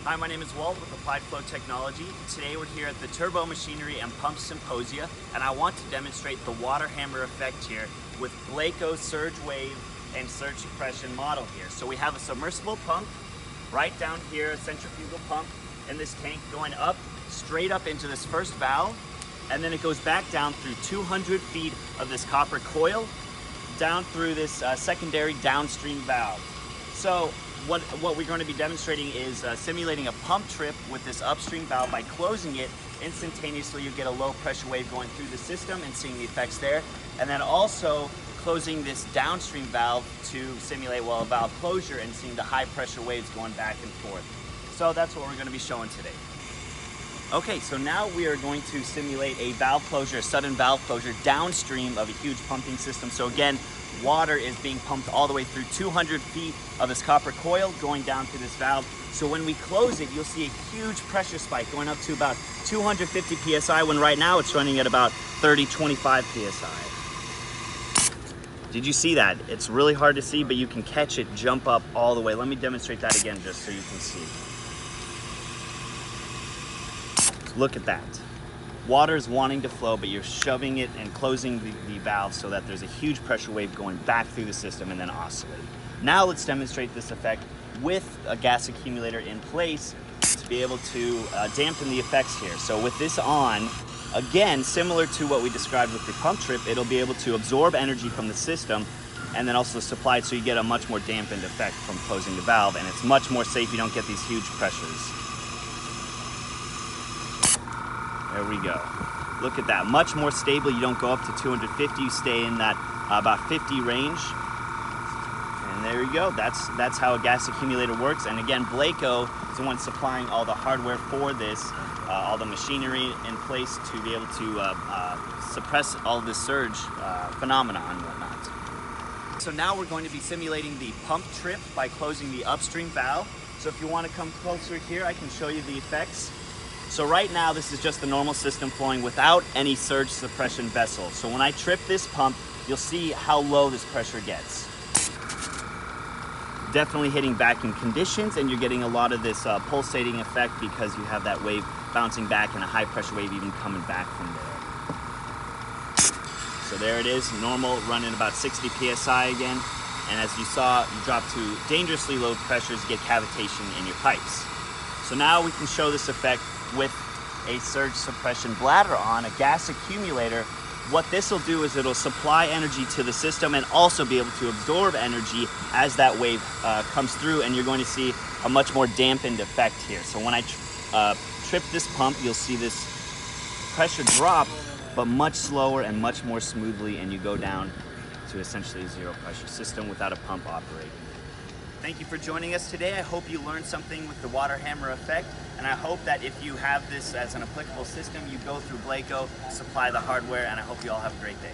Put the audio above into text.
Hi, my name is Walt with Applied Flow Technology. Today we're here at the Turbo Machinery and Pump Symposia, and I want to demonstrate the Waterhammer effect here with BLACOH SurgeWave and surge suppression model here. So we have a submersible pump right down here, a centrifugal pump in this tank going up, straight up into this first valve, and then it goes back down through 200 feet of this copper coil, down through this secondary downstream valve. So what we're going to be demonstrating is simulating a pump trip with this upstream valve. By closing it, instantaneously you get a low pressure wave going through the system and seeing the effects there. And then also closing this downstream valve to simulate a valve closure and seeing the high pressure waves going back and forth. So that's what we're going to be showing today. Okay, so now we are going to simulate a valve closure, a sudden valve closure downstream of a huge pumping system. So again, water is being pumped all the way through 200 feet of this copper coil going down to this valve. So when we close it, you'll see a huge pressure spike going up to about 250 PSI, when right now it's running at about 25 PSI. Did you see that? It's really hard to see, but you can catch it jump up all the way. Let me demonstrate that again just so you can see. Look at that. Water is wanting to flow, but you're shoving it and closing the valve so that there's a huge pressure wave going back through the system and then oscillating. Now let's demonstrate this effect with a gas accumulator in place to be able to dampen the effects here. So with this on, again, similar to what we described with the pump trip, it'll be able to absorb energy from the system and then also supply it, so you get a much more dampened effect from closing the valve, and it's much more safe. You don't get these huge pressures. There we go. Look at that, much more stable. You don't go up to 250, you stay in that about 50 range. And there you go, that's how a gas accumulator works. And again, BLACOH is the one supplying all the hardware for this, all the machinery in place to be able to suppress all this surge phenomena and whatnot. So now we're going to be simulating the pump trip by closing the upstream valve. So if you want to come closer here, I can show you the effects. So right now, this is just the normal system flowing without any surge suppression vessel. So when I trip this pump, you'll see how low this pressure gets. Definitely hitting vacuum conditions, and you're getting a lot of this pulsating effect because you have that wave bouncing back and a high pressure wave even coming back from there. So there it is, normal, running about 60 PSI again. And as you saw, you drop to dangerously low pressures, get cavitation in your pipes. So now we can show this effect with a surge suppression bladder on, a gas accumulator. What this will do is it'll supply energy to the system and also be able to absorb energy as that wave comes through, and you're going to see a much more dampened effect here. So when I trip this pump, you'll see this pressure drop, but much slower and much more smoothly, and you go down to essentially a zero pressure system without a pump operating. Thank you for joining us today. I hope you learned something with the Waterhammer effect, and I hope that if you have this as an applicable system, you go through BLACOH, supply the hardware, and I hope you all have a great day.